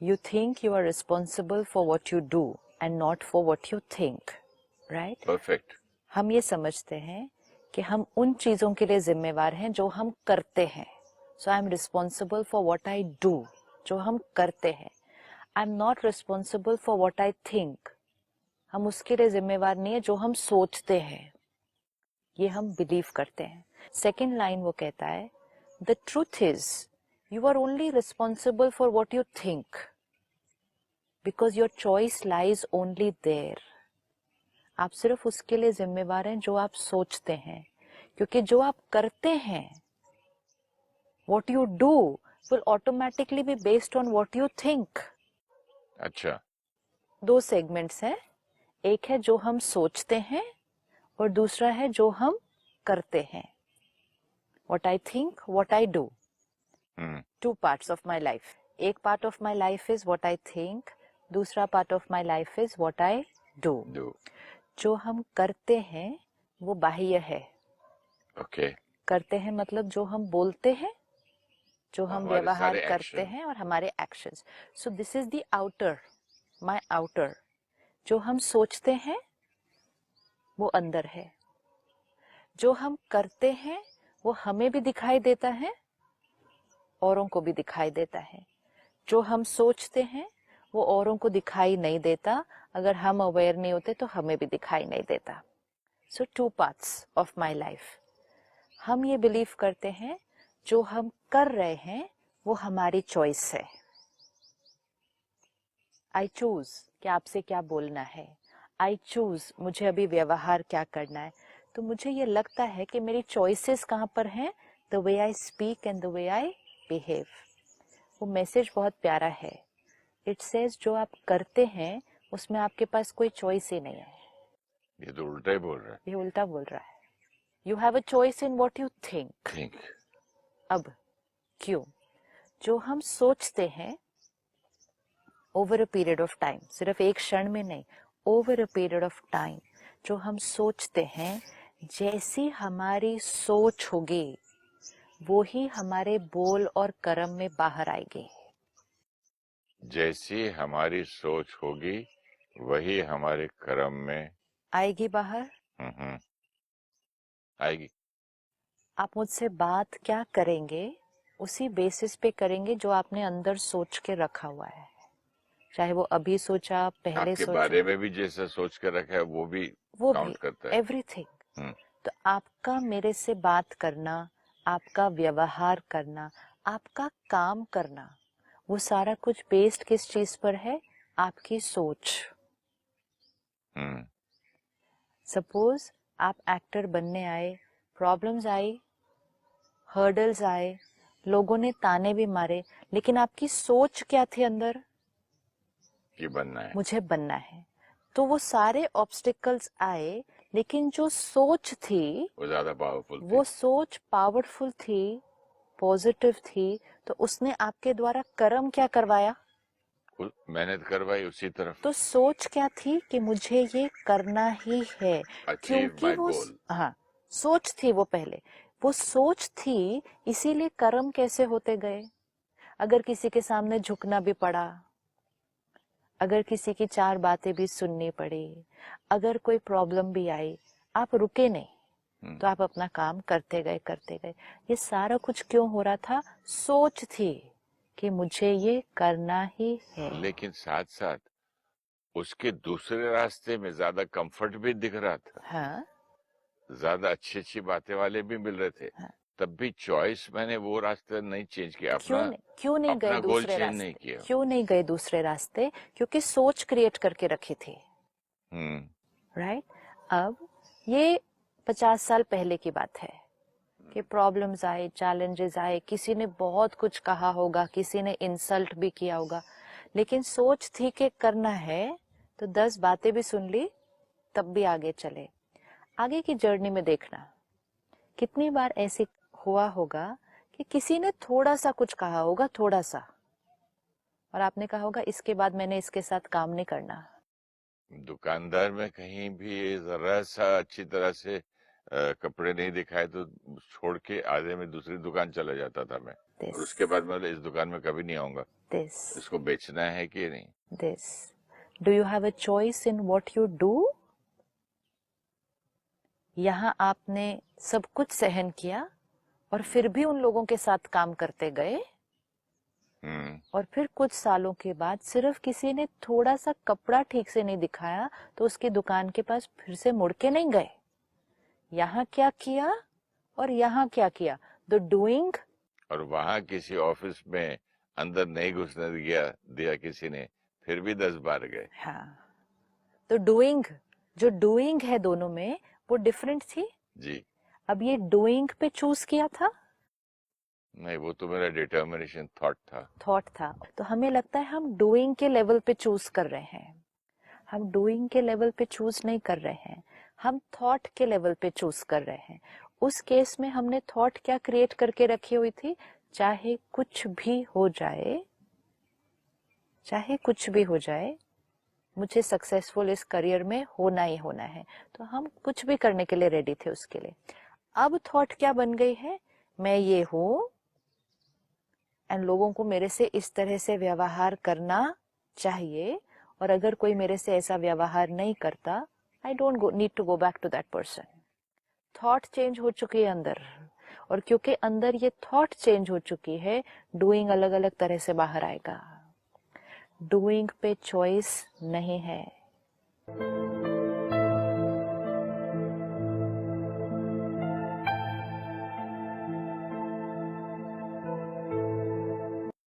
You think you are responsible for what you do and not for what you think, right? Perfect. हम ये समझते हैं कि हम उन चीजों के लिए जिम्मेवार हैं जो हम करते हैं. So I am responsible for what I do, जो हम करते हैं. I am not responsible for what I think. हम उसके लिए जिम्मेवार नहीं है जो हम सोचते हैं. ये हम बिलीव करते हैं. सेकेंड लाइन वो कहता है, The truth is, you are only responsible for what you think, because your choice lies only there. आप सिर्फ उसके लिए जिम्मेवार हैं जो आप सोचते हैं, क्योंकि जो आप करते हैं, what you do will automatically be based on what you think. अच्छा. दो सेगमेंट्स हैं, एक है जो हम सोचते हैं और दूसरा है जो हम करते हैं. What I think, what I do. Two parts of my life. एक part of my life is what I think, दूसरा part of my life is what I do. जो हम करते हैं वो बाह्य है. Okay. करते हैं मतलब जो हम बोलते हैं, जो हम व्यवहार करते हैं और हमारे actions. So this is the outer, my outer. जो हम सोचते हैं वो अंदर है. जो हम करते हैं वो हमें भी दिखाई देता है, औरों को भी दिखाई देता है. जो हम सोचते हैं वो औरों को दिखाई नहीं देता. अगर हम अवेयर नहीं होते तो हमें भी दिखाई नहीं देता. So two parts of my life. हम ये बिलीव करते हैं जो हम कर रहे हैं वो हमारी चॉइस है. आई चूज कि आपसे क्या बोलना है. आई चूज मुझे अभी व्यवहार क्या करना है. तो मुझे ये लगता है कि मेरी चॉइसेस कहाँ पर हैं. The way I speak and the way I behave. वो मैसेज बहुत प्यारा है. इट सेज जो आप करते हैं उसमें आपके पास कोई चॉइस ही नहीं है. ये तो उल्टा ही बोल रहा है. ये उल्टा बोल रहा है. You have a choice in what you think. अब क्यों? जो हम सोचते हैं over a period of time, सिर्फ एक क्षण में नहीं, over a period of time, जो हम सोचते हैं, जैसी हमारी सोच होगी वो ही हमारे बोल और कर्म में बाहर आएगी. जैसी हमारी सोच होगी वही हमारे कर्म में आएगी बाहर. आएगी. आप मुझसे बात क्या करेंगे उसी बेसिस पे करेंगे जो आपने अंदर सोच के रखा हुआ है. चाहे वो अभी सोचा, पहले आपके सोचा, बारे में भी जैसा सोच के रखा है वो भी काउंट करता है. एवरीथिंग. तो आपका मेरे से बात करना, आपका व्यवहार करना, आपका काम करना, वो सारा कुछ बेस्ड किस चीज पर है? आपकी सोच. सपोज आप एक्टर बनने आए, प्रॉब्लम्स आई, हर्डल्स आए, लोगों ने ताने भी मारे, लेकिन आपकी सोच क्या थी अंदर? कि बनना है, मुझे बनना है. तो वो सारे ऑब्स्टिकल्स आए, लेकिन जो सोच थी वो ज्यादा पावरफुल थी. वो सोच पावरफुल थी, पॉजिटिव थी. तो उसने आपके द्वारा कर्म क्या करवाया? मेहनत करवाई उसी तरफ. तो सोच क्या थी कि मुझे ये करना ही है, क्योंकि वो हाँ सोच थी. वो पहले वो सोच थी, इसीलिए कर्म कैसे होते गए. अगर किसी के सामने झुकना भी पड़ा, अगर किसी की चार बातें भी सुननी पड़ी, अगर कोई प्रॉब्लम भी आई, आप रुके नहीं. तो आप अपना काम करते गए. ये सारा कुछ क्यों हो रहा था? सोच थी कि मुझे ये करना ही है. लेकिन साथ साथ उसके दूसरे रास्ते में ज्यादा कंफर्ट भी दिख रहा था. हाँ, ज्यादा अच्छी बातें वाले भी मिल रहे थे. हाँ. तब भी चॉइस मैंने वो रास्ता नहीं चेंज किया. क्यों नहीं गए दूसरे रास्ते? नहीं किया. क्यों नहीं गए दूसरे रास्ते? क्योंकि सोच क्रिएट करके रखी थी. राइट. अब ये 50 साल पहले की बात है कि प्रॉब्लम्स आए, चैलेंजेस आए, किसी ने बहुत कुछ कहा होगा, किसी ने इंसल्ट भी किया होगा, लेकिन सोच थी कि करना है, तो 10 बातें भी सुन ली, तब भी आगे चले. आगे की जर्नी में देखना कितनी बार ऐसे हुआ होगा कि किसी ने थोड़ा सा कुछ कहा होगा, थोड़ा सा, और आपने कहा होगा इसके बाद मैंने इसके साथ काम नहीं करना. दुकानदार में कहीं भी जरा सा अच्छी तरह से कपड़े नहीं दिखाए तो छोड़ के आधे में दूसरी दुकान चला जाता था मैं. और उसके बाद मैं इस दुकान में कभी नहीं आऊंगा. this, इसको बेचना है कि नहीं? this. Do you have a choice in what you do? यहाँ आपने सब कुछ सहन किया और फिर भी उन लोगों के साथ काम करते गए, और फिर कुछ सालों के बाद सिर्फ किसी ने थोड़ा सा कपड़ा ठीक से नहीं दिखाया तो उसकी दुकान के पास फिर से मुड़ के नहीं गए। यहाँ क्या किया और यहाँ क्या किया? The doing. और वहां किसी ऑफिस में अंदर नहीं घुसने दिया किसी ने, फिर भी 10 बार गए। हाँ, तो डूइंग, जो डूइंग है दोनों में वो डिफरेंट थी जी। अब ये डूइंग पे चूज किया था? नहीं, वो तो मेरा डिटर्मिनेशन थॉट था। तो हमें लगता है हम डूइंग के लेवल पे चूज कर रहे हैं, हम डूइंग के लेवल पे चूज नहीं कर रहे हैं, हम थॉट के लेवल पे चूज कर रहे हैं। उस केस में हमने थॉट क्या क्रिएट करके रखी हुई थी? चाहे कुछ भी हो जाए, चाहे कुछ भी हो जाए, मुझे सक्सेसफुल इस करियर में होना ही होना है। तो हम कुछ भी करने के लिए रेडी थे उसके लिए। अब थॉट क्या बन गई है? मैं ये हूं एंड लोगों को मेरे से इस तरह से व्यवहार करना चाहिए, और अगर कोई मेरे से ऐसा व्यवहार नहीं करता, I don't need to go back to that person. Thought change हो चुकी है अंदर, और क्योंकि अंदर ये थॉट चेंज हो चुकी है, डूइंग अलग अलग तरह से बाहर आएगा। डूइंग पे चॉइस नहीं है।